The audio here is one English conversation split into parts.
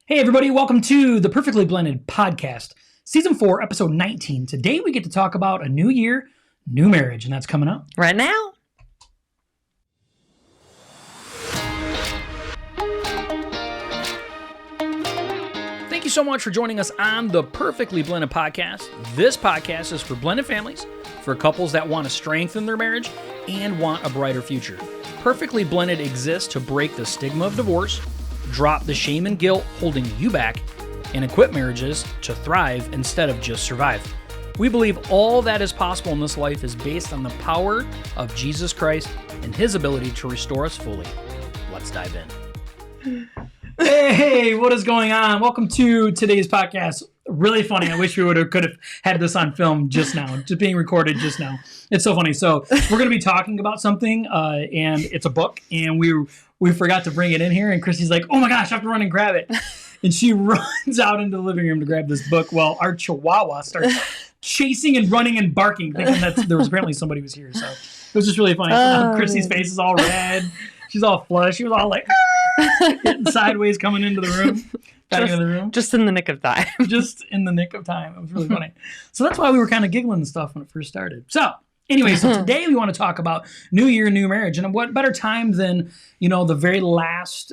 Hey everybody, welcome to the Perfectly Blended Podcast, Season 4, Episode 19. Today we get to talk about a new year, new marriage, and that's coming up right now. Thank you so much for joining us on the Perfectly Blended Podcast. This podcast is for blended families, for couples that want to strengthen their marriage and want a brighter future. Perfectly Blended exists to break the stigma of divorce, drop the shame and guilt holding you back, and equip marriages to thrive instead of just survive. We believe all that is possible in this life is based on the power of Jesus Christ and His ability to restore us fully. Let's dive in. Hey, what is going on? Welcome to today's podcast. Really funny. I wish we could have had this on film just now, just being recorded just now. It's so funny. So we're going to be talking about something, and it's a book, and we forgot to bring it in here, and Christy's like, oh my gosh, I have to run and grab it. And she runs out into the living room to grab this book while our chihuahua starts chasing and running and barking, thinking that there was apparently somebody was here. So it was just really funny. Christy's face is all red. She's all flushed. She was all like, getting sideways coming into the room. Back into the room. Just in the nick of time. Just in the nick of time. It was really funny. So that's why we were kind of giggling and stuff when it first started. So anyway, so today we want to talk about New Year, New Marriage. And what better time than, the very last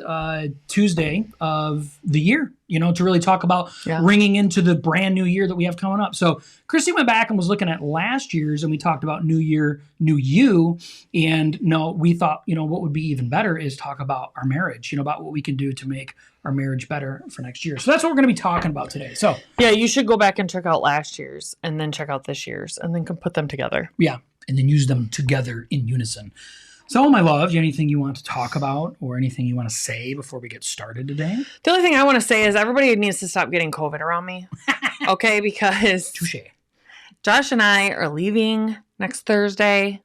Tuesday of the year, to really talk about ringing into the brand new year that we have coming up. So Christy went back and was looking at last year's, and we talked about New Year, New You. And we thought, what would be even better is talk about our marriage, about what we can do to make our marriage better for next year. So that's what we're going to be talking about today. So yeah, you should go back and check out last year's and then check out this year's and then put them together. Yeah. And then use them together in unison. So, my love, do you have anything you want to talk about or anything you want to say before we get started today? The only thing I want to say is everybody needs to stop getting COVID around me. Okay? Because Touché. Josh and I are leaving next Friday,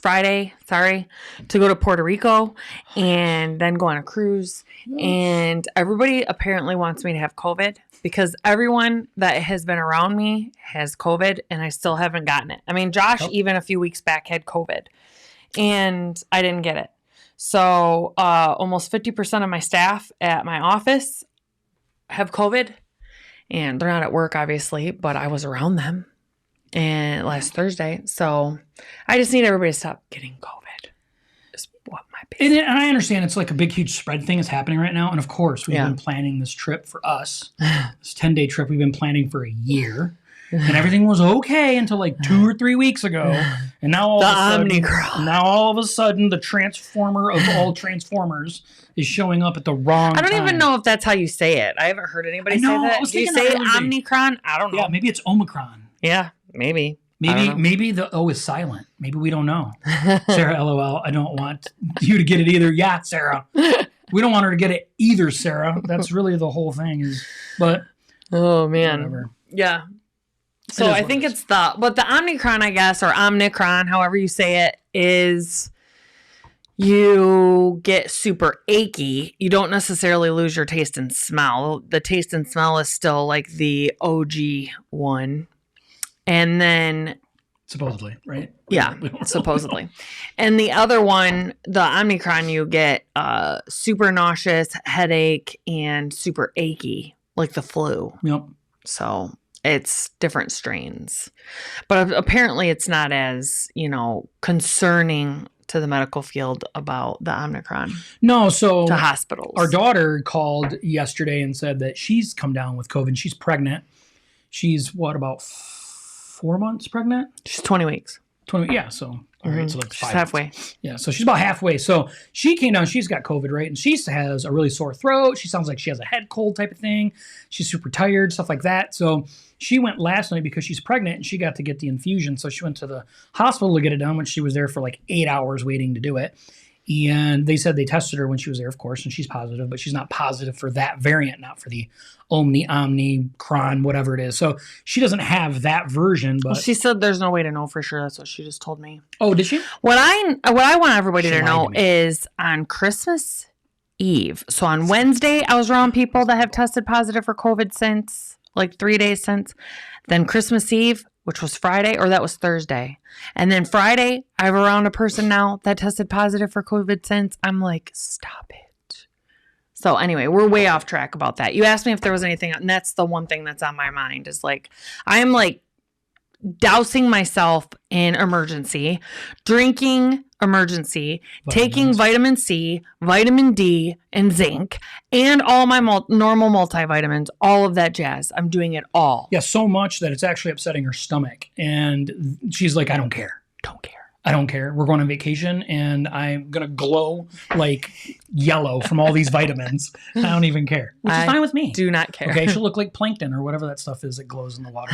to go to Puerto Rico and then go on a cruise. And everybody apparently wants me to have COVID because everyone that has been around me has COVID and I still haven't gotten it. I mean, Josh, even a few weeks back, had COVID and I didn't get it. So almost 50% of my staff at my office have COVID and they're not at work, obviously, but I was around them and last Thursday. So I just need everybody to stop getting COVID. Is what my and I understand it's like a big, huge spread thing is happening right now. And of course, we've been planning this trip for us, this 10-day trip we've been planning for a year. And everything was okay until like 2 or 3 weeks ago. And now all of a sudden, the transformer of all transformers is showing up at the wrong time. I don't even know if that's how you say it. I haven't heard anybody say that. Do you say Omicron? I don't know. Yeah, maybe it's Omicron. Yeah, maybe. Maybe the O is silent. Maybe we don't know. Sarah, LOL, I don't want you to get it either. Yeah, Sarah. We don't want her to get it either, Sarah. That's really the whole thing but oh man. Whatever. Yeah. So I think it's the Omicron, I guess, or Omicron, however you say it, is you get super achy. You don't necessarily lose your taste and smell. The taste and smell is still like the OG one. And then supposedly, right? Yeah, supposedly. And the other one, the Omicron, you get super nauseous, headache, and super achy, like the flu. Yep. So it's different strains. But apparently it's not as, concerning to the medical field about the Omicron. No, so to hospitals. Our daughter called yesterday and said that she's come down with COVID. She's pregnant. She's about 4 months pregnant? She's 20 weeks. 20, yeah, so all right, so like 5 she's halfway. Months. Yeah, so she's about halfway. So she came down, she's got COVID, right? And she has a really sore throat. She sounds like she has a head cold type of thing. She's super tired, stuff like that. So she went last night because she's pregnant and she got to get the infusion. So she went to the hospital to get it done when she was there for like 8 hours waiting to do it. And they said they tested her when she was there, of course, and she's positive, but she's not positive for that variant, not for the Omicron, whatever it is. So she doesn't have that version. But she said there's no way to know for sure. That's what she just told me. Oh, did she? What I want everybody to know is on Christmas Eve. So on Wednesday, I was around people that have tested positive for COVID since like 3 days since. Then Christmas Eve, which was Friday, or that was Thursday. And then Friday, I'm around a person now that tested positive for COVID since. I'm like, stop it. So anyway, we're way off track about that. You asked me if there was anything, and that's the one thing that's on my mind is like, I am like dousing myself in emergency, drinking emergency, taking vitamin C, vitamin D, and zinc, and all my normal multivitamins, all of that jazz. I'm doing it all. Yeah, so much that it's actually upsetting her stomach. And she's like, I don't care. Don't care. I don't care. We're going on vacation and I'm going to glow like yellow from all these vitamins. I don't even care. Which is fine with me. Do not care. Okay, she'll look like plankton or whatever that stuff is that glows in the water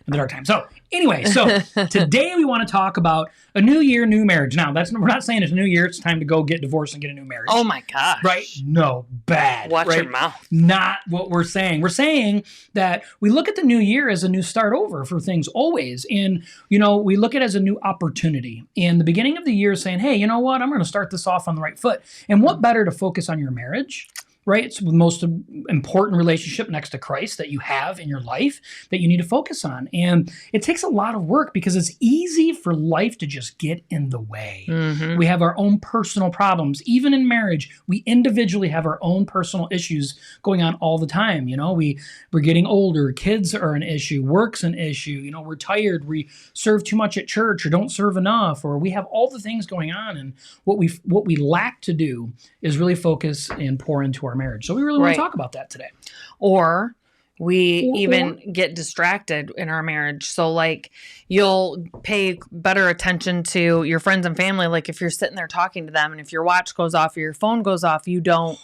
in the dark time. So anyway, today we want to talk about a new year, new marriage. Now, we're not saying it's a new year. It's time to go get divorced and get a new marriage. Oh my gosh. Right? No, bad. Watch right? your mouth. Not what we're saying. We're saying that we look at the new year as a new start over for things always. And, we look at it as a new opportunity. And the beginning of the year is saying, hey, you know what? I'm going to start this off on the right foot. And what better to focus on your marriage? Right? It's the most important relationship next to Christ that you have in your life that you need to focus on. And it takes a lot of work because it's easy for life to just get in the way. Mm-hmm. We have our own personal problems. Even in marriage, we individually have our own personal issues going on all the time. We're getting older. Kids are an issue. Work's an issue. We're tired. We serve too much at church or don't serve enough, or we have all the things going on. And what we lack to do is really focus and pour into our marriage. So we really want to talk about that today. Or we get distracted in our marriage. So like you'll pay better attention to your friends and family. Like if you're sitting there talking to them and if your watch goes off or your phone goes off, you don't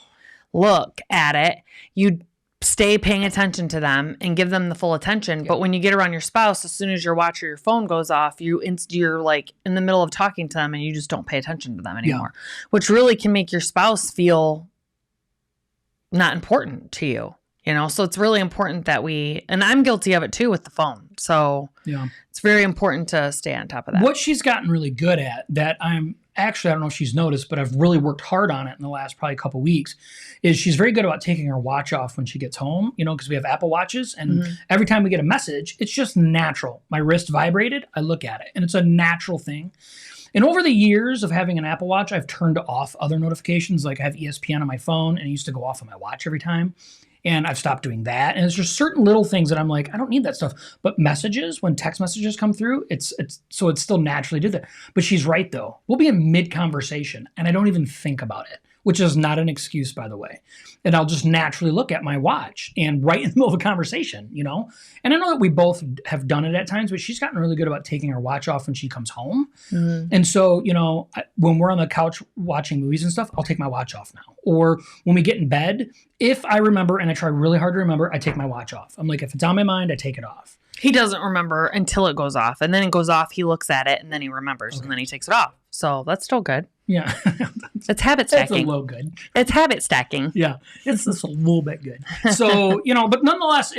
look at it. You stay paying attention to them and give them the full attention. Yep. But when you get around your spouse, as soon as your watch or your phone goes off, you're like in the middle of talking to them and you just don't pay attention to them anymore, which really can make your spouse feel not important to you, so it's really important that and I'm guilty of it too with the phone. So it's very important to stay on top of that. What she's gotten really good at that I don't know if she's noticed, but I've really worked hard on it in the last probably couple weeks, is she's very good about taking her watch off when she gets home, because we have Apple Watches and every time we get a message, it's just natural. My wrist vibrated, I look at it and it's a natural thing. And over the years of having an Apple Watch, I've turned off other notifications. Like I have ESPN on my phone and it used to go off on my watch every time. And I've stopped doing that. And there's just certain little things that I'm like, I don't need that stuff. But messages, when text messages come through, it's still naturally do that. But she's right though. We'll be in mid-conversation and I don't even think about it, which is not an excuse, by the way. And I'll just naturally look at my watch and right in the middle of a conversation, And I know that we both have done it at times, but she's gotten really good about taking her watch off when she comes home. Mm-hmm. And so, when we're on the couch watching movies and stuff, I'll take my watch off now. Or when we get in bed, if I remember, and I try really hard to remember, I take my watch off. I'm like, if it's on my mind, I take it off. He doesn't remember until it goes off. And then it goes off, he looks at it, and then he remembers, and then he takes it off. So that's still good. Yeah. It's habit stacking. It's a little good. It's habit stacking. Yeah. It's just a little bit good. So, but nonetheless,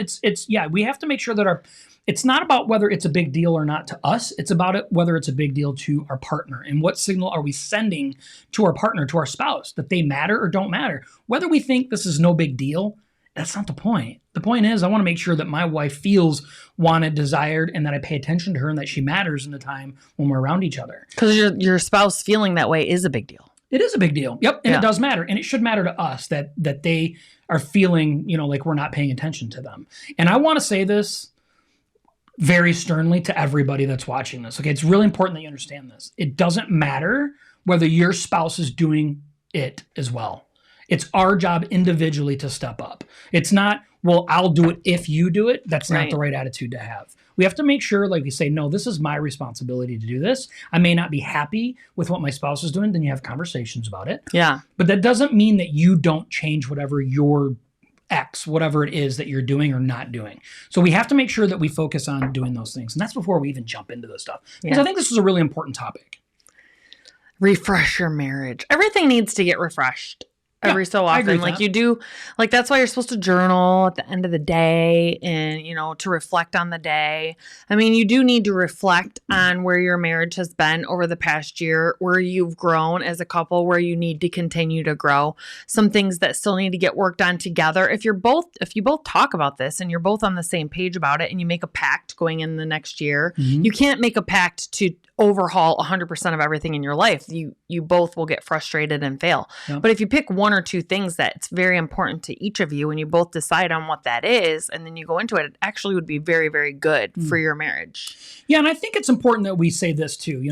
we have to make sure that it's not about whether it's a big deal or not to us. It's about whether it's a big deal to our partner and what signal are we sending to our partner, to our spouse, that they matter or don't matter. Whether we think this is no big deal, that's not the point. The point is I want to make sure that my wife feels wanted, desired, and that I pay attention to her and that she matters in the time when we're around each other. Because your spouse feeling that way is a big deal. It is a big deal. Yep. And it does matter. And it should matter to us that they are feeling, like we're not paying attention to them. And I want to say this very sternly to everybody that's watching this. Okay. It's really important that you understand this. It doesn't matter whether your spouse is doing it as well. It's our job individually to step up. It's not, well, I'll do it if you do it. That's not the right attitude to have. We have to make sure, like we say, no, this is my responsibility to do this. I may not be happy with what my spouse is doing. Then you have conversations about it. Yeah. But that doesn't mean that you don't change whatever whatever it is that you're doing or not doing. So we have to make sure that we focus on doing those things. And that's before we even jump into this stuff. Because I think this is a really important topic. Refresh your marriage. Everything needs to get refreshed. Every so often, like you do, like that's why you're supposed to journal at the end of the day and, to reflect on the day. I mean, you do need to reflect on where your marriage has been over the past year, where you've grown as a couple, where you need to continue to grow, some things that still need to get worked on together. If you both talk about this and you're both on the same page about it and you make a pact going in the next year, you can't make a pact to overhaul 100% of everything in your life. You both will get frustrated and fail. Yep. But if you pick one one or two things that's very important to each of you and you both decide on what that is and then you go into it, it actually would be very, very good for your marriage. Yeah, and I think it's important that we say this too.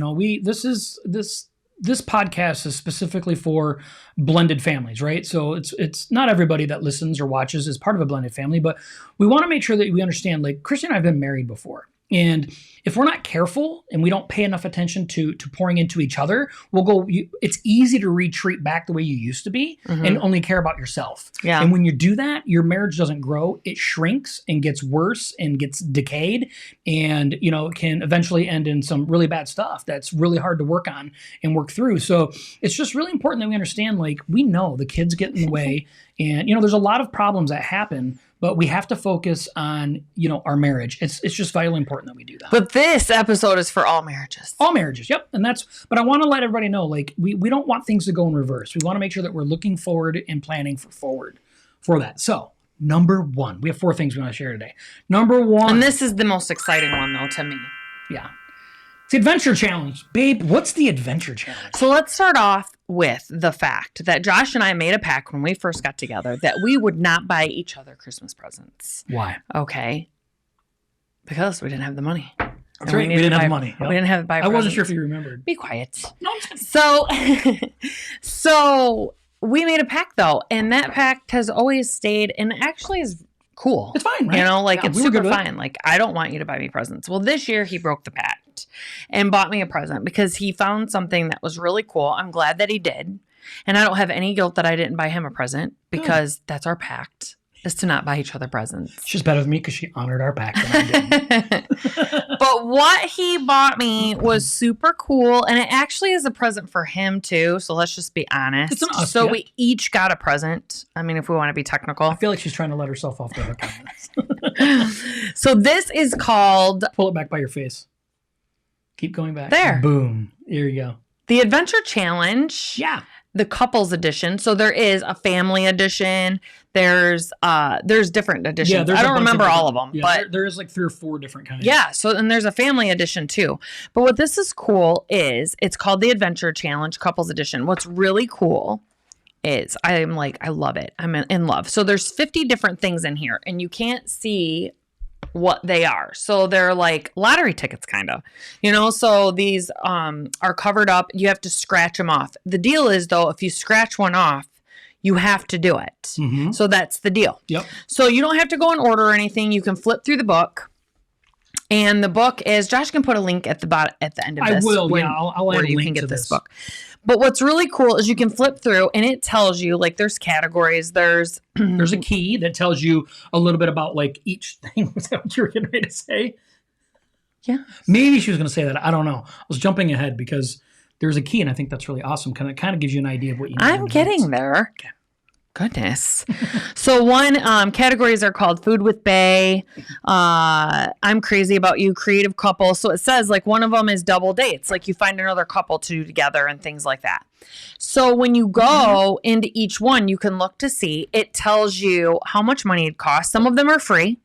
This podcast is specifically for blended families, right? So it's not everybody that listens or watches is part of a blended family, but we want to make sure that we understand, like, Christy and I have been married before. And if we're not careful and we don't pay enough attention to pouring into each other, it's easy to retreat back the way you used to be and only care about yourself. Yeah. And when you do that, your marriage doesn't grow. It shrinks and gets worse and gets decayed and, it can eventually end in some really bad stuff that's really hard to work on and work through. So it's just really important that we understand, like, we know the kids get in the way and, there's a lot of problems that happen, but we have to focus on, our marriage. It's just vitally important that we do that. But this episode is for all marriages. All marriages, yep. And but I want to let everybody know, like, we don't want things to go in reverse. We want to make sure that we're looking forward and planning for that. So, number 1, we have 4 things we want to share today. Number 1. And this is the most exciting one, though, to me. Yeah. It's the Adventure Challenge. Babe, what's the Adventure Challenge? So let's start off with the fact that Josh and I made a pact when we first got together that we would not buy each other Christmas presents. Why? Okay. Because we didn't have the money. That's right. We didn't have the money. Yep. We didn't have to buy presents. I wasn't sure if you remembered. Be quiet. No, I'm just kidding. So we made a pact, though, and that pact has always stayed and actually is cool. It's fine, right? It's super fine. Like, I don't want you to buy me presents. Well, this year he broke the pact and bought me a present because he found something that was really cool. I'm glad that he did. And I don't have any guilt that I didn't buy him a present because that's our pact, is to not buy each other presents. She's better than me because she honored our pact and I didn't. But what he bought me was super cool. And it actually is a present for him, too. So let's just be honest. It's an us, so yeah. we each got a present. I mean, if we want to be technical. I feel like she's trying to let herself off the hook on this. So this is called... Pull it back by your face. Keep going back. There. Boom. Here you go. The Adventure Challenge. Yeah. The couples edition. So there is a family edition. There's different editions. Yeah, I don't remember all of them, yeah, but there is like 3 or 4 different kinds. Yeah. So and there's a family edition too. But what this is cool is it's called the Adventure Challenge Couples Edition. What's really cool is I love it. I'm in love. So there's 50 different things in here and you can't see what they are. So they're like lottery tickets, kind of, so these are covered up. You have to scratch them off. The deal is, though, if you scratch one off, you have to do it. Mm-hmm. So that's the deal. Yep. So you don't have to go in order or anything. You can flip through the book. And the book is, Josh can put a link at the end of this. I will. I'll add a link you can get to this book. But what's really cool is you can flip through and it tells you, like, there's categories. There's a key that tells you a little bit about, like, each thing. Was that what you were getting ready to say? Yeah. Maybe she was going to say that. I don't know. I was jumping ahead because there's a key and I think that's really awesome. It kind of gives you an idea of what you need. I'm getting there. Okay. Goodness. So one categories are called Food with Bae, I'm Crazy About You, Creative Couple. So it says, like, one of them is double dates. Like, you find another couple to do together and things like that. So when you go into each one, you can look to see. It tells you how much money it costs. Some of them are free.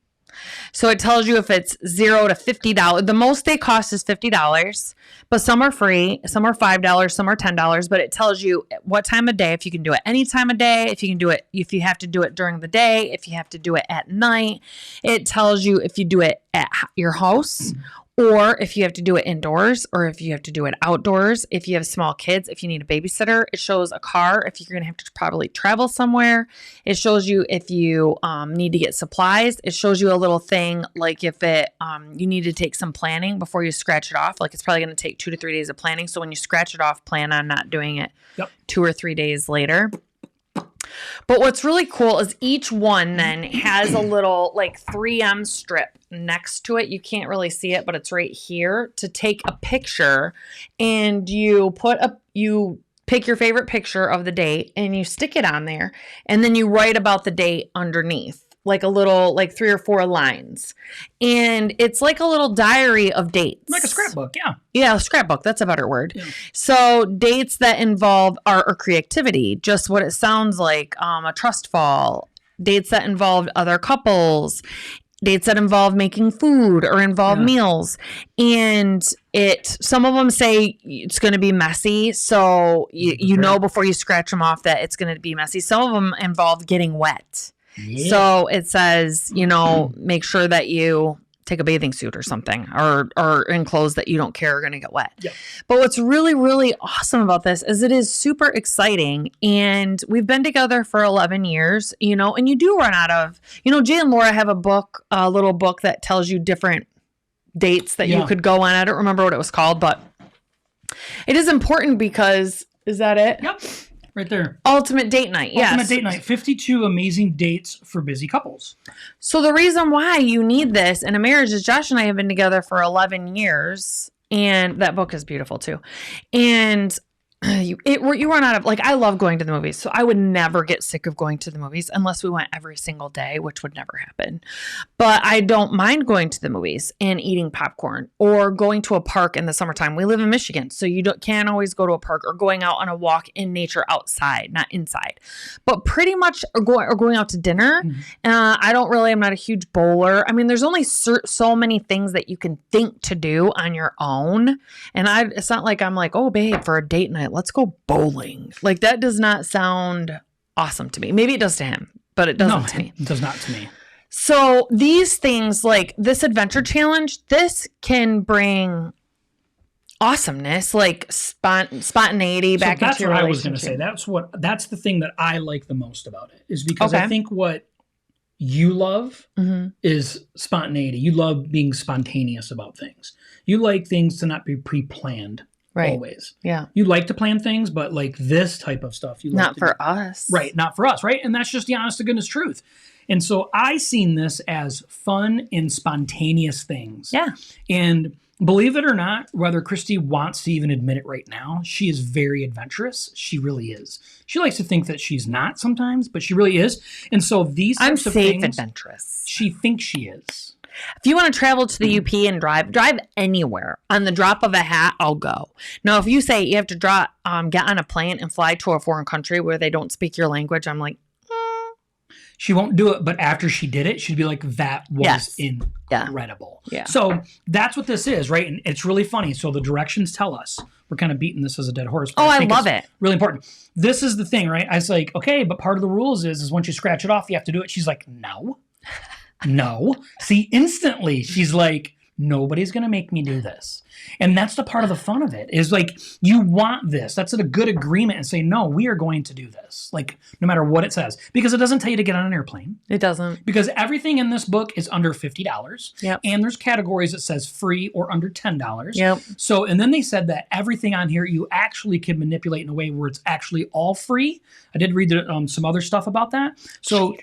So it tells you if it's $0 to $50. The most they cost is $50, but some are free, some are $5, some are $10, but it tells you what time of day, if you can do it any time of day, if you have to do it during the day, if you have to do it at night. It tells you if you do it at your house or if you have to do it indoors or if you have to do it outdoors, if you have small kids, if you need a babysitter. It shows a car if you're going to have to probably travel somewhere. It shows you if you need to get supplies. It shows you a little thing like if you need to take some planning before you scratch it off. Like, it's probably going to take 2 to 3 days of planning. So when you scratch it off, plan on not doing it 2 or 3 days later. But what's really cool is each one then has a little like 3M strip next to it. You can't really see it, but it's right here to take a picture, and you pick your favorite picture of the date and you stick it on there, and then you write about the date underneath. Like a little, like 3 or 4 lines. And it's like a little diary of dates. Like a scrapbook, yeah. Yeah, a scrapbook. That's a better word. Yeah. So dates that involve art or creativity, just what it sounds like, a trust fall, dates that involve other couples, dates that involve making food or involve meals. And some of them say it's going to be messy. So you know before you scratch them off that it's going to be messy. Some of them involve getting wet. Yeah. So it says, make sure that you take a bathing suit or something or in clothes that you don't care are going to get wet. Yeah. But what's really, really awesome about this is it is super exciting. And we've been together for 11 years, and you do run out of, Jay and Laura have a little book that tells you different dates that you could go on. I don't remember what it was called, but it is important because, is that it? Yep. Right there. Ultimate date night. Yes. Ultimate date night. 52 amazing dates for busy couples. So the reason why you need this in a marriage is Josh and I have been together for 11 years. And that book is beautiful too. And you run out of, I love going to the movies. So I would never get sick of going to the movies unless we went every single day, which would never happen. But I don't mind going to the movies and eating popcorn or going to a park in the summertime. We live in Michigan, so you can't always go to a park or going out on a walk in nature outside, not inside. But pretty much going out to dinner. I'm not a huge bowler. I mean, there's only so many things that you can think to do on your own. And it's not like I'm like, oh, babe, for a date night, let's go bowling. That does not sound awesome to me. Maybe it does to him, but it doesn't to me. It does not to me. So these things like this adventure challenge, this can bring awesomeness, spontaneity back into your relationship. That's what I was going to say. That's the thing that I like the most about it is because I think what you love is spontaneity. You love being spontaneous about things. You like things to not be pre-planned. Right. Always. Yeah. You like to plan things, but this type of stuff, not for us. Right. Not for us. Right. And that's just the honest to goodness truth. And so I seen this as fun and spontaneous things. Yeah. And believe it or not, whether Christy wants to even admit it right now, she is very adventurous. She really is. She likes to think that she's not sometimes, but she really is. And so these types of things, adventurous. She thinks she is. If you want to travel to the UP and drive anywhere on the drop of a hat, I'll go. Now, if you say you have to get on a plane and fly to a foreign country where they don't speak your language, I'm like, She won't do it, but after she did it, she'd be like, that was incredible. Yeah. So that's what this is, right? And it's really funny. So the directions tell us. We're kind of beating this as a dead horse. I love it. Really important. This is the thing, right? I was like, okay, but part of the rules is once you scratch it off, you have to do it. She's like, no. See, instantly she's like, nobody's going to make me do this. And that's the part of the fun of it is you want this. That's a good agreement and say, no, we are going to do this. No matter what it says, because it doesn't tell you to get on an airplane. It doesn't. Because everything in this book is under $50. Yep. And there's categories that says free or under $10. Yep. So, and then they said that everything on here, you actually can manipulate in a way where it's actually all free. I did read some other stuff about that. So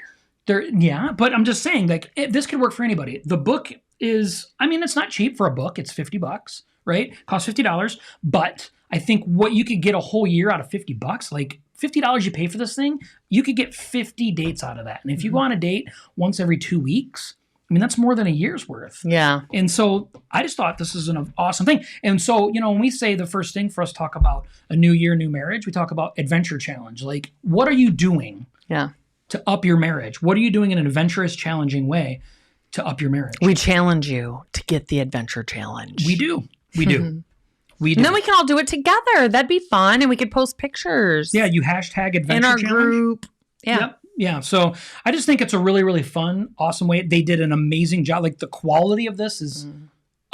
but I'm just saying this could work for anybody. The book is, it's not cheap for a book. It's $50, right? Costs $50. But I think what you could get a whole year out of $50, $50 you pay for this thing, you could get 50 dates out of that. And if you go on a date once every 2 weeks, that's more than a year's worth. Yeah. And so I just thought this is an awesome thing. And so, when we say the first thing for us to talk about a new year, new marriage, we talk about adventure challenge. What are you doing? Yeah. To up your marriage? What are you doing in an adventurous, challenging way to up your marriage? We challenge you to get the adventure challenge. We do. We do. We do. And then we can all do it together. That'd be fun. And we could post pictures. Yeah, you hashtag adventure in our challenge. group. Yeah. Yep. Yeah. So I just think it's a really, really fun, awesome way. They did an amazing job. The quality of this is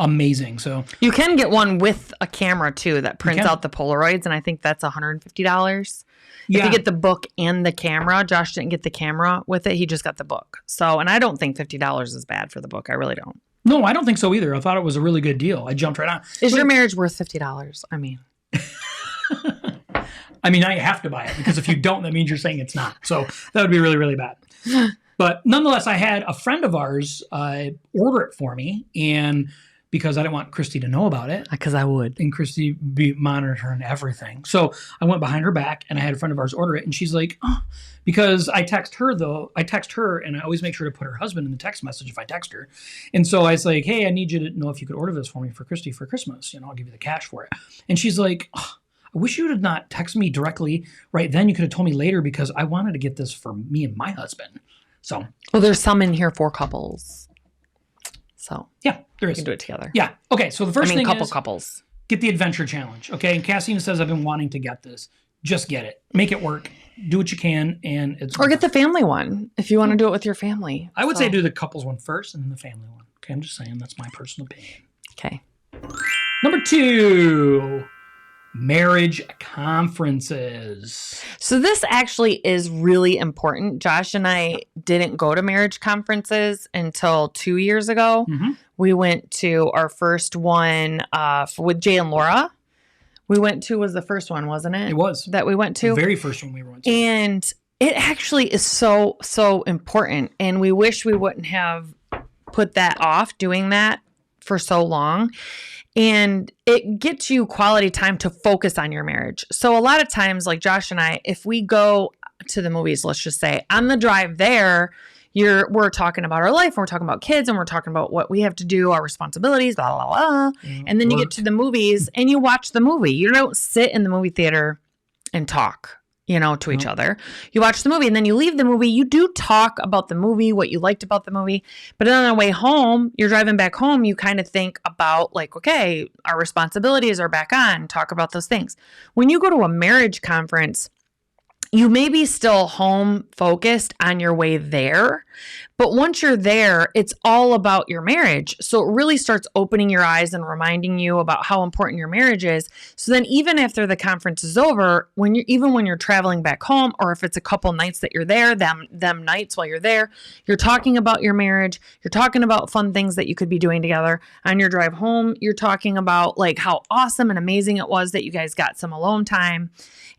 amazing. So you can get one with a camera too that prints out the Polaroids. And I think that's $150. If you get the book and the camera, Josh didn't get the camera with it. He just got the book. So, and I don't think $50 is bad for the book. I really don't. No, I don't think so either. I thought it was a really good deal. I jumped right on. Is your marriage worth $50? I have to buy it because if you don't, that means you're saying it's not. So that would be really, really bad. But nonetheless, I had a friend of ours order it for me, and because I didn't want Christy to know about it. Because I would. And Christy be monitoring everything. So I went behind her back and I had a friend of ours order it. And she's like, because I text her and I always make sure to put her husband in the text message if I text her. And so I was like, hey, I need you to know if you could order this for me for Christy for Christmas. I'll give you the cash for it. And she's like, I wish you would not text me directly right then. You could have told me later because I wanted to get this for me and my husband. So. Well, there's some in here for couples. So Yeah, there we is. can do it together. Yeah. Okay. So the first thing is couples. get the adventure challenge. Okay. And Cassian says, I've been wanting to get this. Just get it. Make it work. Do what you can. And it's. Or get the family one if you want to do it with your family. I would say do the couples one first and then the family one. Okay. I'm just saying that's my personal opinion. Okay. Number 2, marriage conferences. So this actually is really important. Josh and I didn't go to marriage conferences until 2 years ago. Mm-hmm. We went to our first one with Jay and Laura. We went to was the first one, wasn't it? It was. That we went to. The very first one we went to. And it actually is so, so important. And we wish we wouldn't have put that off doing that for so long. And it gets you quality time to focus on your marriage. So a lot of times, like Josh and I, if we go to the movies, let's just say on the drive there, we're talking about our life and we're talking about kids and we're talking about what we have to do, our responsibilities, blah, blah, blah. And then you get to the movies and you watch the movie. You don't sit in the movie theater and talk, to each other. You watch the movie and then you leave the movie. You do talk about the movie, what you liked about the movie. But then on the way home, you're driving back home, you kind of think about like, okay, our responsibilities are back on, talk about those things. When you go to a marriage conference, you may be still home focused on your way there, but once you're there, it's all about your marriage. So it really starts opening your eyes and reminding you about how important your marriage is. So then even after the conference is over, when you're traveling back home, or if it's a couple nights that you're there, them nights while you're there, you're talking about your marriage. You're talking about fun things that you could be doing together. On your drive home, you're talking about like how awesome and amazing it was that you guys got some alone time.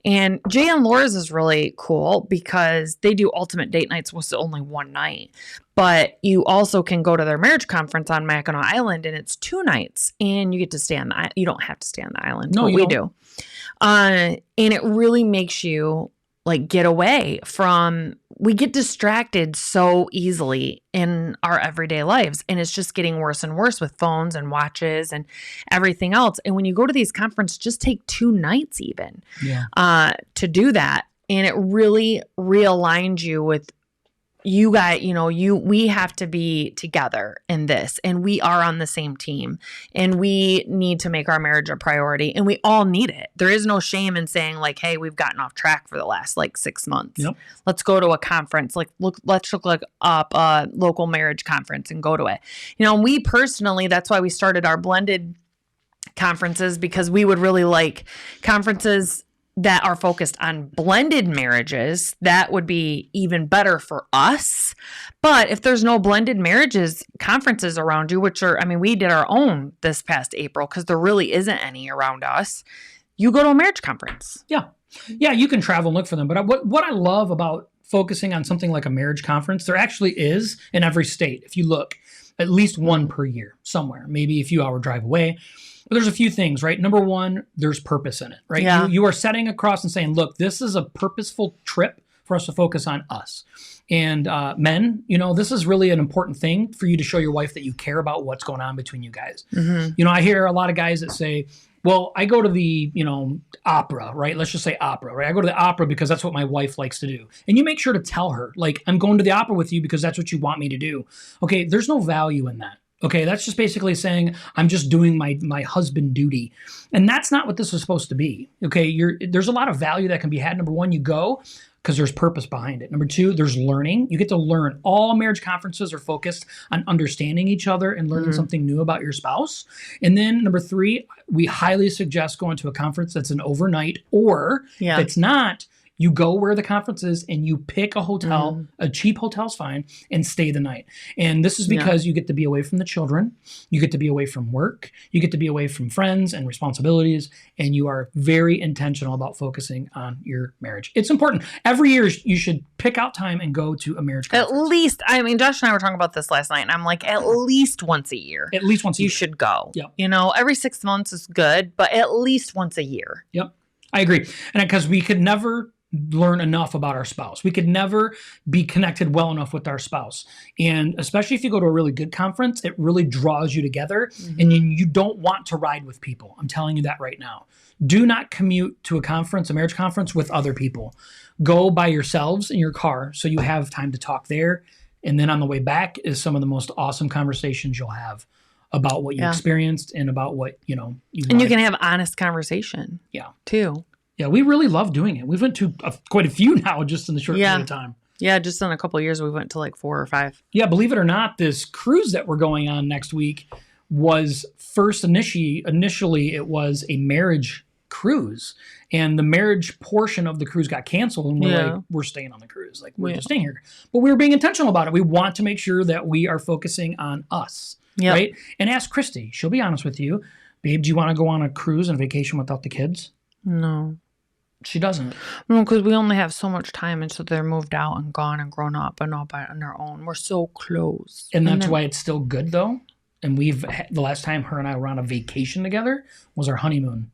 And Jay and Laura's is really cool because they do ultimate date nights with only one night. But you also can go to their marriage conference on Mackinac Island and it's 2 nights and you get to stay on the island. You don't have to stay on the island. No, we do. And it really makes you like get away from, we get distracted so easily in our everyday lives. And it's just getting worse and worse with phones and watches and everything else. And when you go to these conferences, just take 2 nights even to do that. And it really realigns you with you guys, we have to be together in this and we are on the same team and we need to make our marriage a priority and we all need it. There is no shame in saying like, hey, we've gotten off track for the last like 6 months. Yep. Let's go to a conference. Let's look up a local marriage conference and go to it. We personally, that's why we started our blended conferences because we would really like conferences that are focused on blended marriages. That would be even better for us. But if there's no blended marriages conferences around you, we did our own this past April because there really isn't any around us. You go to a marriage conference. Yeah. Yeah, you can travel and look for them. But what I love about focusing on something like a marriage conference, there actually is in every state. If you look, at least one per year somewhere, maybe a few hour drive away. But there's a few things, right? Number one, there's purpose in it, right? Yeah. You are setting across and saying, look, this is a purposeful trip for us to focus on us. And men, this is really an important thing for you to show your wife that you care about what's going on between you guys. Mm-hmm. I hear a lot of guys that say, well, I go to the, opera, right? Let's just say opera, right? I go to the opera because that's what my wife likes to do. And you make sure to tell her, like, I'm going to the opera with you because that's what you want me to do. Okay, there's no value in that. Okay, that's just basically saying I'm just doing my husband duty. And that's not what this is supposed to be. Okay, there's a lot of value that can be had. Number one, you go because there's purpose behind it. Number two, there's learning. You get to learn. All marriage conferences are focused on understanding each other and learning something new about your spouse. And then number three, we highly suggest going to a conference that's an overnight, or if it's not, you go where the conference is and you pick a hotel, a cheap hotel's fine, and stay the night. And this is because you get to be away from the children, you get to be away from work, you get to be away from friends and responsibilities, and you are very intentional about focusing on your marriage. It's important. Every year you should pick out time and go to a marriage conference. At least, Josh and I were talking about this last night, and I'm like, at least once a year. At least once a year. You should go. Yep. Every 6 months is good, but at least once a year. Yep. I agree. And because we could never learn enough about our spouse. We could never be connected well enough with our spouse. And especially if you go to a really good conference, it really draws you together and you don't want to ride with people. I'm telling you that right now. Do not commute to a marriage conference with other people. Go by yourselves in your car so you have time to talk there, And then on the way back is some of the most awesome conversations you'll have about what you experienced and about what, you can have honest conversation. Yeah. Too. Yeah. We really love doing it. We've went to quite a few now just in the short period of time. Yeah. Just in a couple of years, we went to like 4 or 5. Yeah. Believe it or not, this cruise that we're going on next week was first initially it was a marriage cruise, and the marriage portion of the cruise got canceled, and we're like, we're staying on the cruise, like we're just staying here. But we were being intentional about it. We want to make sure that we are focusing on us, right? And ask Christy, she'll be honest with you, babe, do you want to go on a cruise and vacation without the kids? No, she doesn't. No, because we only have so much time, and so they're moved out and gone and grown up and all on their own. We're so close, and that's why it's still good though. And the last time her and I were on a vacation together was our honeymoon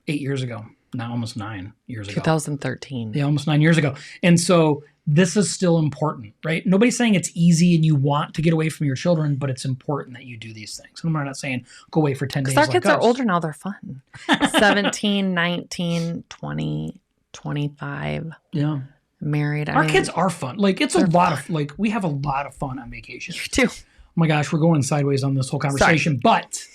8 years ago. Now almost 9 years ago. 2013. Yeah, almost 9 years ago. And so this is still important, right? Nobody's saying it's easy and you want to get away from your children, but it's important that you do these things. And we're not saying go away for 10 days. Our kids are older now. They're fun. 17, 19, 20, 25. Yeah. Married. Our kids are fun. Like it's a lot of, like we have a lot of fun on vacation. You too. Oh my gosh, we're going sideways on this whole conversation. Sorry. But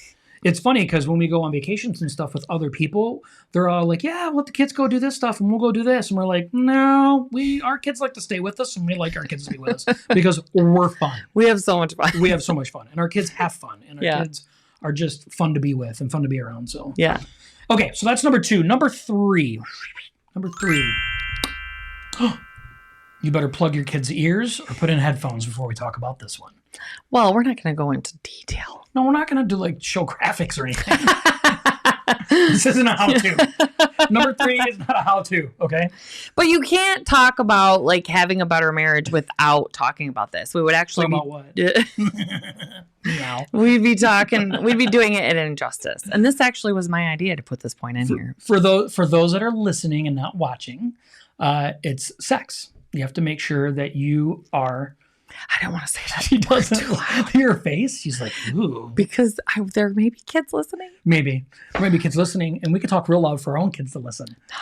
it's funny because when we go on vacations and stuff with other people, they're all like, yeah, we'll let the kids go do this stuff and we'll go do this. And we're like, no, our kids like to stay with us and we like our kids to be with us because we're fun. We have so much fun. We have so much fun. And our kids have fun. And our kids are just fun to be with and fun to be around. So, yeah. Okay, so that's number 2. Number 3. You better plug your kids' ears or put in headphones before we talk about this one. Well, we're not going to go into detail. No, we're not going to do like show graphics or anything. This isn't a how-to. Number 3 is not a how-to, okay? But you can't talk about like having a better marriage without talking about this. We would actually talk about what? No. We'd be doing it at injustice. And this actually was my idea to put this point in here. For those that are listening and not watching, it's sex. You have to make sure that you are... I don't want to say that. She doesn't. Your face, she's like, ooh. Because there may be kids listening. Maybe. There may be kids listening, and we could talk real loud for our own kids to listen. No.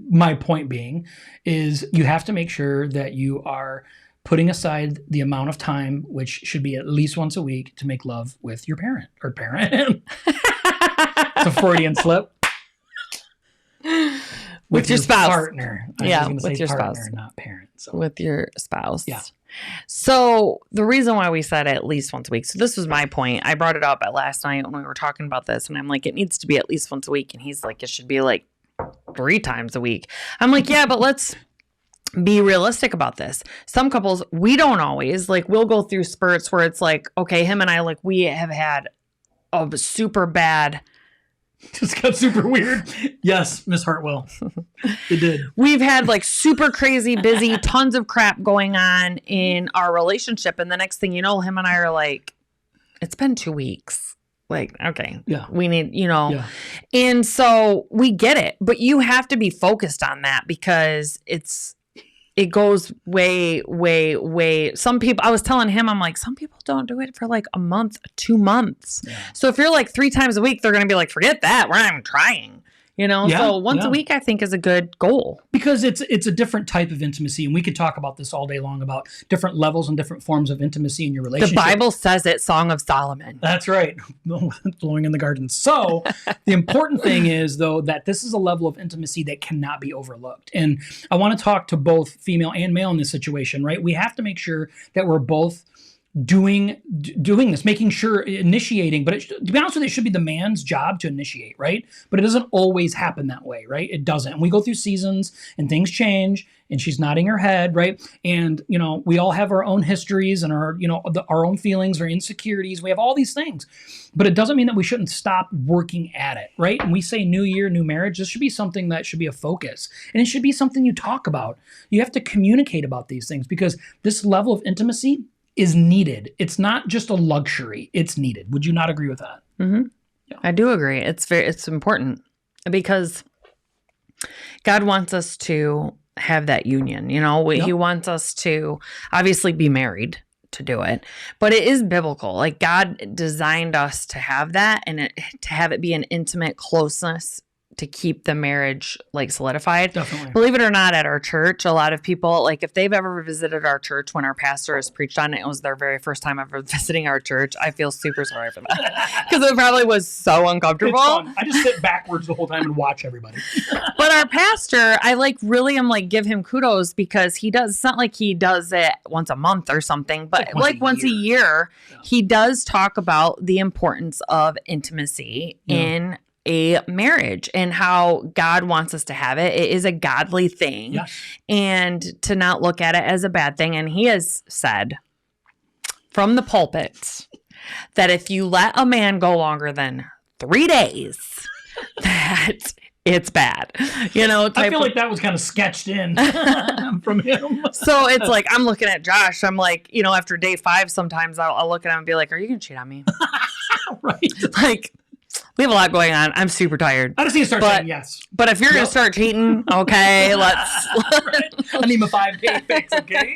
My point being is you have to make sure that you are putting aside the amount of time, which should be at least once a week, to make love with your parent. It's a Freudian slip. With your spouse. Partner. With your partner, spouse. Not parent. So. With your spouse. Yeah. So the reason why we said at least once a week. So this was my point. I brought it up at last night when we were talking about this. And I'm like, it needs to be at least once a week. And he's like, it should be like 3 times a week. I'm like, yeah, but let's be realistic about this. Some couples, we don't always. Like we'll go through spurts where it's like, okay, him and I, like we have had a super bad... Just got super weird. Yes, Miss Hartwell. It did. We've had like super crazy busy, tons of crap going on in our relationship. And the next thing you know, him and I are like, it's been 2 weeks. Like, okay, we need, Yeah. And so we get it. But you have to be focused on that because it goes way, way, way. Some people, I was telling him, I'm like, some people don't do it for like a month, 2 months. Yeah. So if you're like 3 times a week, they're going to be like, forget that. We're not even trying. So once a week, I think, is a good goal. Because it's a different type of intimacy. And we could talk about this all day long about different levels and different forms of intimacy in your relationship. The Bible says it, Song of Solomon. That's right. Blowing in the garden. So the important thing is, though, that this is a level of intimacy that cannot be overlooked. And I want to talk to both female and male in this situation, right? We have to make sure that we're both doing this, making sure, initiating, but to be honest with you, it should be the man's job to initiate, right? But it doesn't always happen that way, right? It doesn't. And we go through seasons and things change, and she's nodding her head, right? And, we all have our own histories and our own feelings, our insecurities. We have all these things, but it doesn't mean that we shouldn't stop working at it, right? And we say new year, new marriage. This should be something that should be a focus, and it should be something you talk about. You have to communicate about these things because this level of intimacy is needed. It's not just a luxury. It's needed. Would you not agree with that? Mm-hmm. Yeah. I do agree. It's important because God wants us to have that union. He wants us to obviously be married to do it, but it is biblical. Like God designed us to have that and to have it be an intimate closeness to keep the marriage like solidified. Definitely. Believe it or not, at our church, a lot of people, like if they've ever visited our church when our pastor has preached on it, it was their very first time ever visiting our church. I feel super sorry for that because it probably was so uncomfortable. It's fun. I just sit backwards the whole time and watch everybody. But our pastor, I like really am like give him kudos because he does. It's not like he does it once a month or something, but like once a year, he does talk about the importance of intimacy in a marriage and how God wants us to have it. It is a godly thing, and to not look at it as a bad thing. And he has said from the pulpit that if you let a man go longer than 3 days, that it's bad. You know, I feel like that was kind of sketched in from him. So it's like, I'm looking at Josh. I'm like, you know, after day 5, sometimes I'll look at him and be like, are you going to cheat on me? Right. Like, we have a lot going on. I'm super tired. I just need to start saying yes. But if you're going to start cheating, okay, let's. Right. I need my 5-day fix, okay?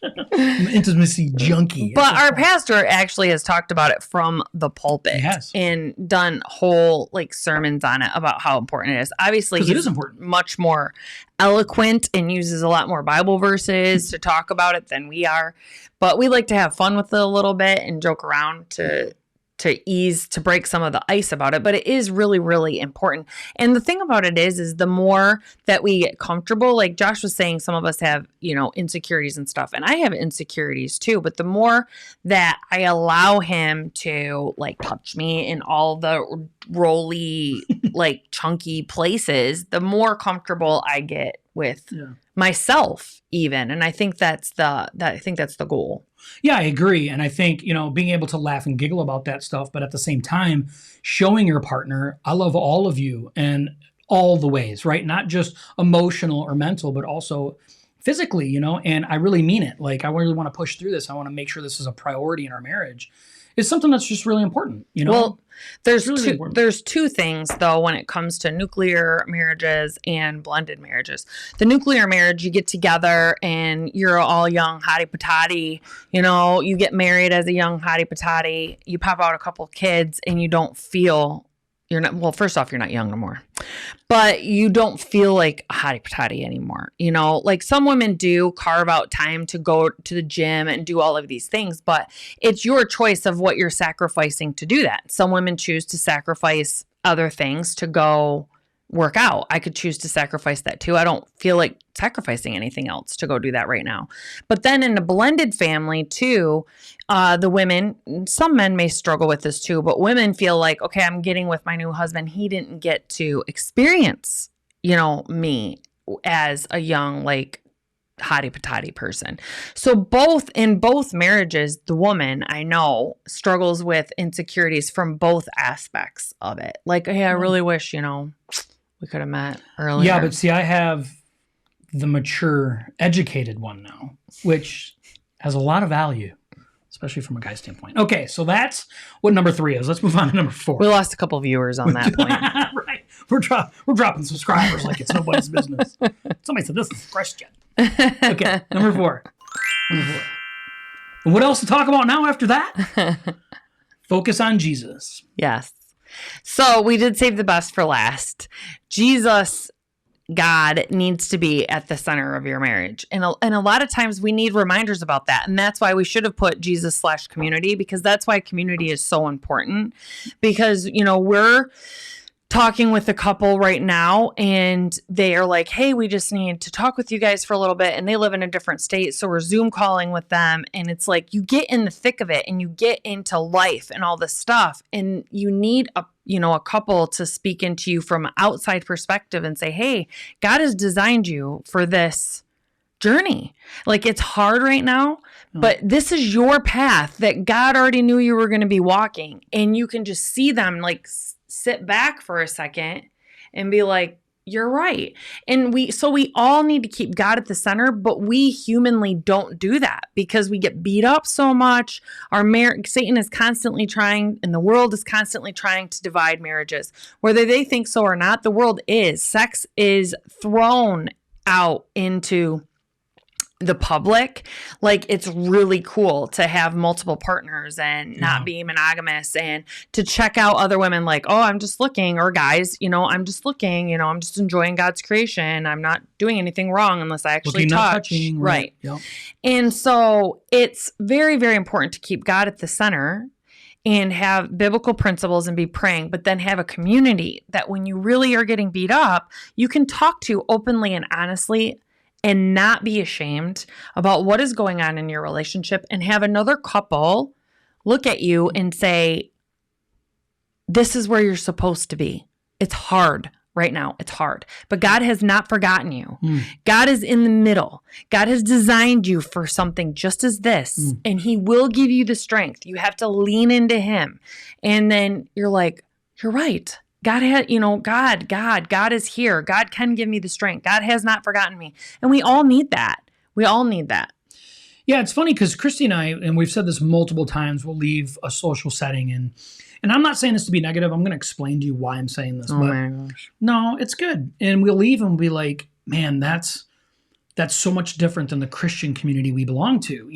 I'm an intimacy junkie. But our pastor actually has talked about it from the pulpit. He has. And done whole like sermons on it about how important it is. Obviously, it is important. Much more eloquent and uses a lot more Bible verses to talk about it than we are. But we like to have fun with it a little bit and joke around to break some of the ice about it. But it is really, really important. And the thing about it is the more that we get comfortable, like Josh was saying, some of us have, you know, insecurities and stuff. And I have insecurities too. But the more that I allow him to like touch me in all the rolly, like chunky places, the more comfortable I get with myself even. And I think that's the goal. Yeah, I agree. And I think, you know, being able to laugh and giggle about that stuff, but at the same time, showing your partner, I love all of you in all the ways, right? Not just emotional or mental, but also physically, you know, and I really mean it. Like, I really want to push through this. I want to make sure this is a priority in our marriage. It's something that's just really important, you know? Well, there's really there's two things, though, when it comes to nuclear marriages and blended marriages. The nuclear marriage, you get together and you're all young hottie patati. You know, you get married as a young hottie patati. You pop out a couple kids and you don't feel... You're not, well, first off, you're not young no more, but you don't feel like a hottie patati anymore. You know, like some women do carve out time to go to the gym and do all of these things, but it's your choice of what you're sacrificing to do that. Some women choose to sacrifice other things to go work out. I could choose to sacrifice that too. I don't feel like sacrificing anything else to go do that right now. But then in a blended family too, the women, some men may struggle with this too, but women feel like, okay, I'm getting with my new husband. He didn't get to experience, you know, me as a young, like, hottie patati person. So in both marriages, the woman I know struggles with insecurities from both aspects of it. Like, hey, I really wish, you know, we could have met earlier. Yeah, but see, I have the mature, educated one now, which has a lot of value, especially from a guy's standpoint. Okay, so that's what number 3 is. Let's move on to number 4. We lost a couple viewers on that point. Right. We're dropping subscribers like it's nobody's business. Somebody said this is a Christian. Okay, number 4. And what else to talk about now after that? Focus on Jesus. Yes. So we did save the best for last. Jesus, God, needs to be at the center of your marriage. And a lot of times we need reminders about that. And that's why we should have put Jesus/community, because that's why community is so important. Because, you know, we're talking with a couple right now and they are like, hey, we just need to talk with you guys for a little bit. And they live in a different state. So we're Zoom calling with them. And it's like, you get in the thick of it and you get into life and all this stuff. And you need a couple to speak into you from an outside perspective and say, hey, God has designed you for this journey. Like, it's hard right now, but this is your path that God already knew you were going to be walking. And you can just see them like sit back for a second and be like, you're right. And we all need to keep God at the center, but we humanly don't do that because we get beat up so much. Satan is constantly trying, and the world is constantly trying to divide marriages, whether they think so or not. The world is. Sex is thrown out into the public, like it's really cool to have multiple partners and not be monogamous, and to check out other women like, oh, I'm just looking, or guys, I'm just looking, I'm just enjoying God's creation. I'm not doing anything wrong unless I actually touch. Right. Yep. And so it's very, very important to keep God at the center and have biblical principles and be praying, but then have a community that when you really are getting beat up, you can talk to openly and honestly and not be ashamed about what is going on in your relationship, and have another couple look at you and say, this is where you're supposed to be. It's hard right now. It's hard, but God has not forgotten you. God is in the middle. God has designed you for something just as this, and he will give you the strength. You have to lean into him. And then you're like, you're right. God had, God is here. God can give me the strength. God has not forgotten me. And we all need that. We all need that. Yeah, it's funny because Christy and I, and we've said this multiple times, we'll leave a social setting, and I'm not saying this to be negative. I'm going to explain to you why I'm saying this. Oh my gosh. No, it's good. And we'll leave and we'll be like, man, that's so much different than the Christian community we belong to.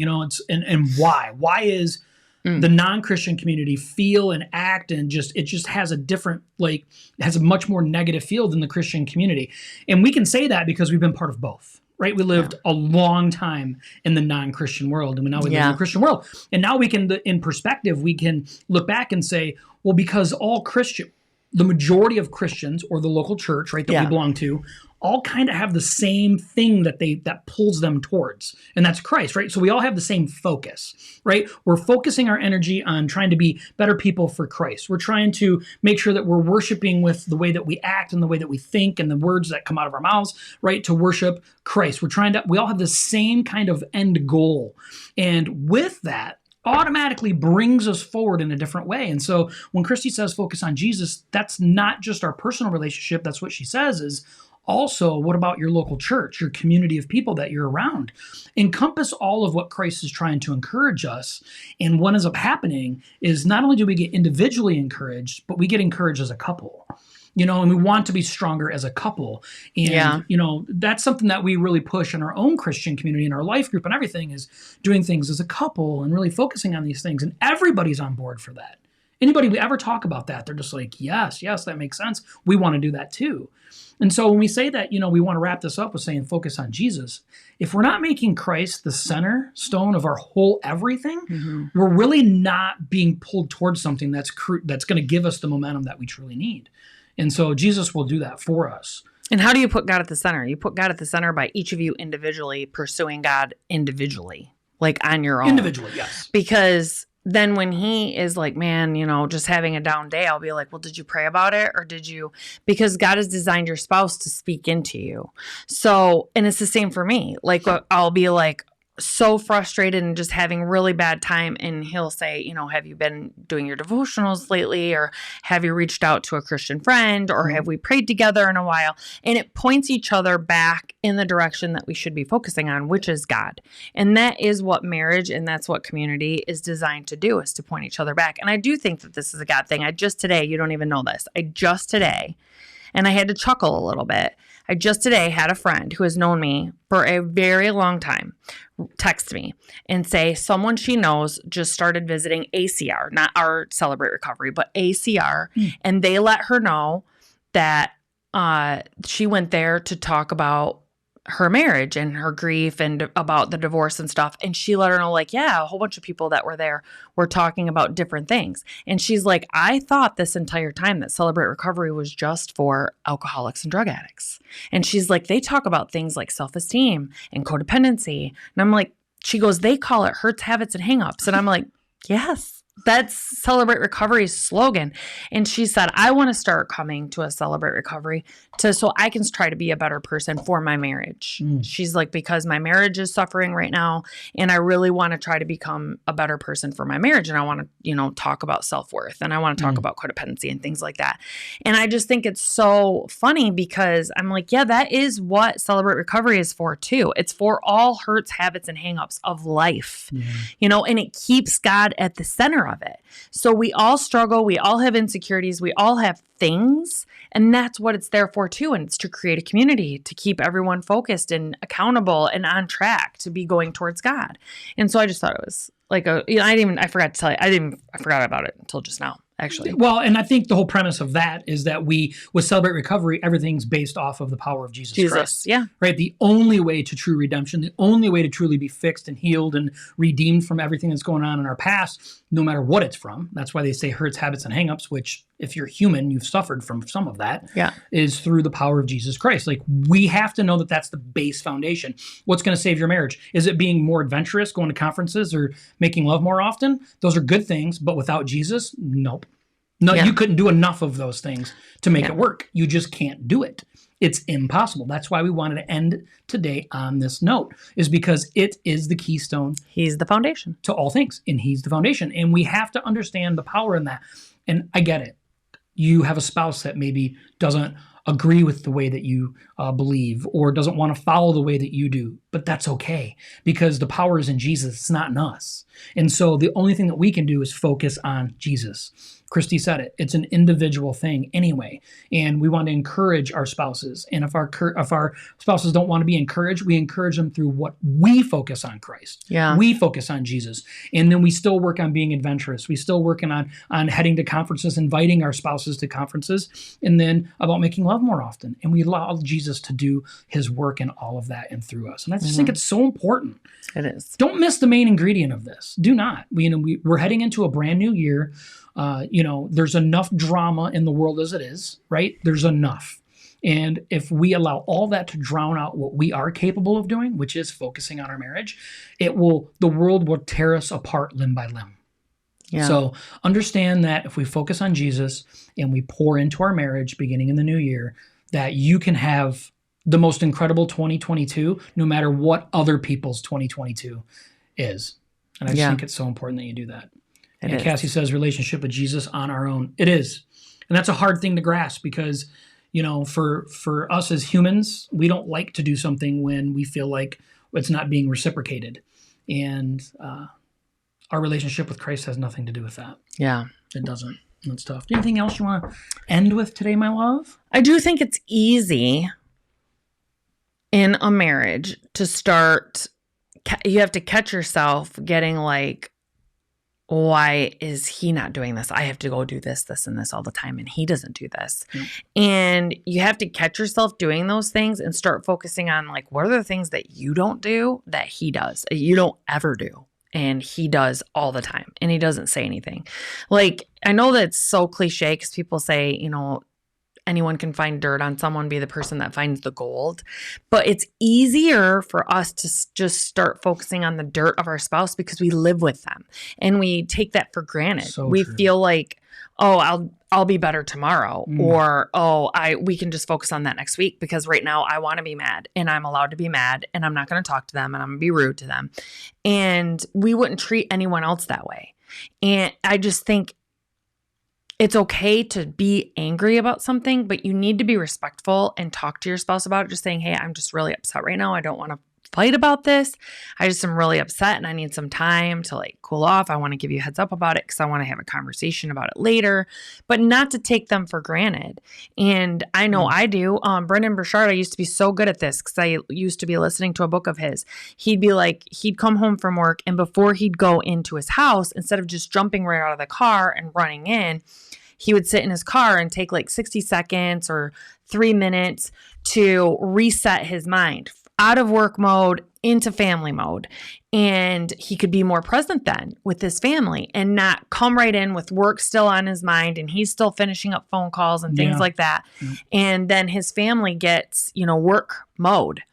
And why? Why is the non-Christian community feel and act and it just has a different, it has a much more negative feel than the Christian community. And we can say that because we've been part of both, right? We lived a long time in the non-Christian world, and now we live in the Christian world. And now we can, in perspective, we can look back and say, well, because the majority of Christians or the local church, right, that we belong to, all kind of have the same thing that pulls them towards, and that's Christ, right? So we all have the same focus, right? We're focusing our energy on trying to be better people for Christ. We're trying to make sure that we're worshiping with the way that we act and the way that we think and the words that come out of our mouths, right? To worship Christ. We all have the same kind of end goal. And with that, automatically brings us forward in a different way. And so when Christy says focus on Jesus, that's not just our personal relationship. That's what she says is, also, what about your local church, your community of people that you're around? Encompass all of what Christ is trying to encourage us. And what ends up happening is not only do we get individually encouraged, but we get encouraged as a couple. And we want to be stronger as a couple. And, that's something that we really push in our own Christian community, in our life group and everything, is doing things as a couple and really focusing on these things. And everybody's on board for that. Anybody we ever talk about that, they're just like, yes, that makes sense. We want to do that too. And so when we say that, we want to wrap this up with saying focus on Jesus, if we're not making Christ the center stone of our whole everything, we're really not being pulled towards something that's going to give us the momentum that we truly need. And so Jesus will do that for us. And how do you put God at the center? You put God at the center by each of you individually pursuing God individually, like on your own. Individually, yes. Because then when he is like, man, just having a down day, I'll be like, well, did you pray about it? Or because God has designed your spouse to speak into you. So, and it's the same for me. Like, I'll be like, so frustrated and just having really bad time. And he'll say, have you been doing your devotionals lately? Or have you reached out to a Christian friend? Or have we prayed together in a while? And it points each other back in the direction that we should be focusing on, which is God. And that is what marriage and that's what community is designed to do, is to point each other back. And I do think that this is a God thing. You don't even know this. And I had to chuckle a little bit. I just today had a friend who has known me for a very long time text me and say someone she knows just started visiting ACR, not our Celebrate Recovery, but ACR. And they let her know that she went there to talk about her marriage and her grief and about the divorce and stuff. And she let her know, like, a whole bunch of people that were there were talking about different things. And she's like, I thought this entire time that Celebrate Recovery was just for alcoholics and drug addicts. And she's like, they talk about things like self-esteem and codependency. And I'm like, she goes, they call it hurts, habits, and hangups. And I'm like, yes. That's Celebrate Recovery's slogan. And she said, I want to start coming to a Celebrate Recovery so I can try to be a better person for my marriage. She's like, because my marriage is suffering right now, and I really want to try to become a better person for my marriage. And I want to, talk about self-worth, and I want to talk about codependency and things like that. And I just think it's so funny because I'm like, that is what Celebrate Recovery is for too. It's for all hurts, habits, and hangups of life, and it keeps God at the center of it. So we all struggle. We all have insecurities. We all have things. And that's what it's there for too. And it's to create a community, to keep everyone focused and accountable and on track to be going towards God. And so I just thought it was like I forgot to tell you, I forgot about it until just now, actually. Well, and I think the whole premise of that is that with Celebrate Recovery, everything's based off of the power of Jesus Christ. Yeah. Right? The only way to true redemption, the only way to truly be fixed and healed and redeemed from everything that's going on in our past, no matter what it's from. That's why they say hurts, habits, and hangups, which if you're human, you've suffered from some of that, is through the power of Jesus Christ. Like, we have to know that that's the base foundation. What's going to save your marriage? Is it being more adventurous, going to conferences, or making love more often? Those are good things, but without Jesus, nope. No, you couldn't do enough of those things to make it work. You just can't do it. It's impossible. That's why we wanted to end today on this note, is because it is the keystone. He's the foundation to all things, and he's the foundation. And we have to understand the power in that. And I get it. You have a spouse that maybe doesn't agree with the way that you believe, or doesn't want to follow the way that you do, but that's okay, because the power is in Jesus. It's not in us. And so the only thing that we can do is focus on Jesus. Christy said it. It's an individual thing anyway. And we want to encourage our spouses. And if our spouses don't want to be encouraged, we encourage them through what we focus on Christ. Yeah. We focus on Jesus. And then we still work on being adventurous. We still working on heading to conferences, inviting our spouses to conferences, and then about making love more often. And we allow Jesus to do his work in all of that and through us. And I just think it's so important. It is. Don't miss the main ingredient of this. Do not. We're heading into a brand new year. There's enough drama in the world as it is, right? There's enough. And if we allow all that to drown out what we are capable of doing, which is focusing on our marriage, the world will tear us apart limb by limb. Yeah. So understand that if we focus on Jesus and we pour into our marriage beginning in the new year, that you can have the most incredible 2022, no matter what other people's 2022 is. And I just think it's so important that you do that. And Cassie says relationship with Jesus on our own. It is. And that's a hard thing to grasp because, for us as humans, we don't like to do something when we feel like it's not being reciprocated. And our relationship with Christ has nothing to do with that. Yeah. It doesn't. That's tough. Anything else you want to end with today, my love? I do think it's easy in a marriage to start. You have to catch yourself getting like, why is he not doing this? I have to go do this, this, and this all the time, and he doesn't do this. And you have to catch yourself doing those things and start focusing on, like, what are the things that you don't do that he does, that you don't ever do, and he does all the time, and he doesn't say anything. Like, I know that's so cliche because people say, anyone can find dirt on someone, be the person that finds the gold. But it's easier for us to just start focusing on the dirt of our spouse because we live with them and we take that for granted. So we true. Feel like, I'll be better tomorrow, or we can just focus on that next week because right now I want to be mad and I'm allowed to be mad and I'm not going to talk to them and I'm going to be rude to them. And we wouldn't treat anyone else that way. And I just think it's okay to be angry about something, but you need to be respectful and talk to your spouse about it. Just saying, hey, I'm just really upset right now. I don't want to fight about this. I just am really upset and I need some time to cool off. I want to give you a heads up about it because I want to have a conversation about it later, but not to take them for granted. And I know I do. Brendan Burchard, I used to be so good at this because I used to be listening to a book of his. He'd come home from work, and before he'd go into his house, instead of just jumping right out of the car and running in, he would sit in his car and take 60 seconds or 3 minutes to reset his mind out of work mode into family mode. And he could be more present then with his family and not come right in with work still on his mind and he's still finishing up phone calls and things like that. Yeah. And then his family gets, work mode.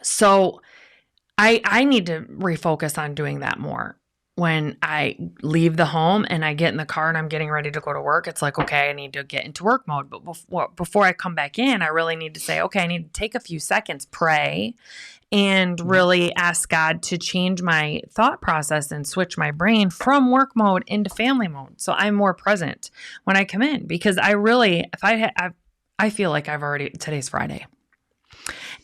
So I need to refocus on doing that more. When I leave the home and I get in the car and I'm getting ready to go to work, it's like, okay, I need to get into work mode. But before I come back in, I really need to say, okay, I need to take a few seconds, pray, and really ask God to change my thought process and switch my brain from work mode into family mode. So I'm more present when I come in, because I feel like today's Friday.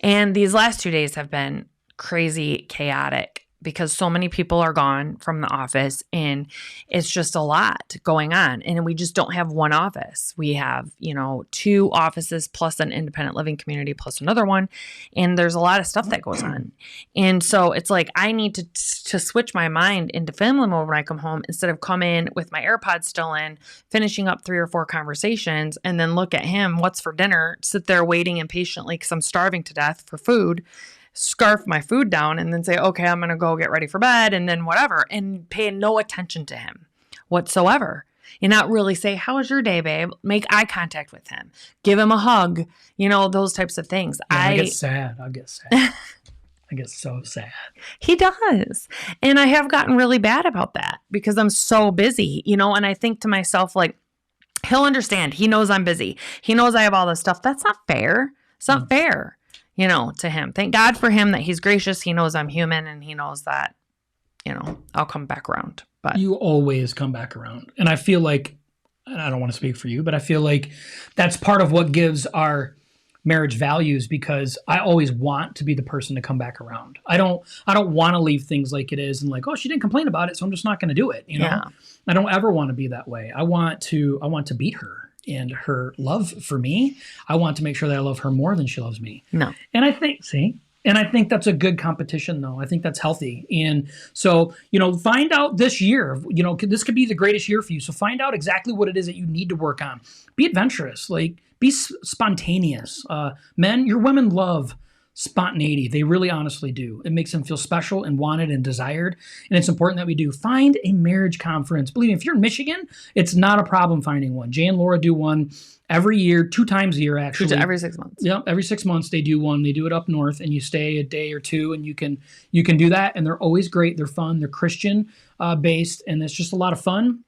And these last 2 days have been crazy, chaotic, because so many people are gone from the office and it's just a lot going on. And we just don't have one office. We have, 2 offices plus an independent living community plus another one. And there's a lot of stuff that goes on. And so it's like, I need to switch my mind into family mode when I come home instead of come in with my AirPods still in, finishing up 3 or 4 conversations and then look at him, what's for dinner, sit there waiting impatiently because I'm starving to death for food, scarf my food down and then say, okay, I'm going to go get ready for bed and then whatever, and pay no attention to him whatsoever. And not really say, how was your day, babe? Make eye contact with him. Give him a hug. Those types of things. Yeah, I get sad. I get so sad. He does. And I have gotten really bad about that because I'm so busy, and I think to myself, like, he'll understand. He knows I'm busy. He knows I have all this stuff. That's not fair. It's not fair. To him. Thank God for him that he's gracious. He knows I'm human and he knows that, I'll come back around. But you always come back around. And I feel like, and I don't want to speak for you, but I feel like that's part of what gives our marriage values, because I always want to be the person to come back around. I don't want to leave things like it is and like, oh, she didn't complain about it, so I'm just not going to do it. Yeah. I don't ever want to be that way. I want to beat her. And her love for me, I want to make sure that I love her more than she loves me. No. And I think that's a good competition, though. I think that's healthy. And so, find out this year, this could be the greatest year for you. So find out exactly what it is that you need to work on. Be adventurous, be spontaneous. Men, your women love spontaneity. They really honestly do. It makes them feel special and wanted and desired. And it's important that we do. Find a marriage conference. Believe me, if you're in Michigan, it's not a problem finding one. Jay and Laura do one every year, 2 times a year, actually. Every 6 months. Yep, every 6 months they do one. They do it up north, and you stay a day or 2, and you can do that. And they're always great. They're fun. They're Christian based, and it's just a lot of fun.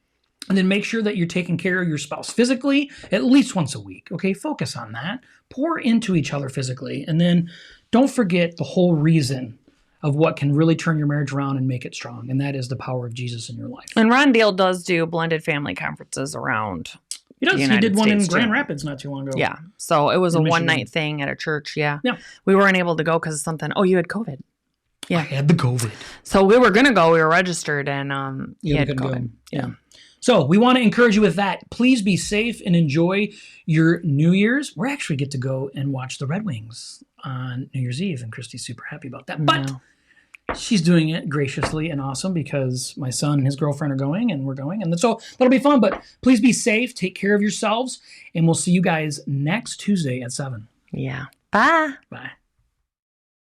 And then make sure that you're taking care of your spouse physically at least once a week. Okay, focus on that. Pour into each other physically, and then don't forget the whole reason of what can really turn your marriage around and make it strong, and that is the power of Jesus in your life. And Ron Dale does do blended family conferences around. He does. He did one in Grand Rapids not too long ago. Yeah. So it was a one-night thing at a church. Yeah. Yeah. We weren't able to go because of something. Oh, you had COVID. Yeah. I had the COVID. So we were going to go. We were registered and he had COVID. Yeah. So we want to encourage you with that. Please be safe and enjoy your New Year's. We actually get to go and watch the Red Wings on New Year's Eve, and Christy's super happy about that. But she's doing it graciously and awesome because my son and his girlfriend are going, and we're going. And so that'll be fun. But please be safe. Take care of yourselves. And we'll see you guys next Tuesday at 7. Yeah. Bye. Bye.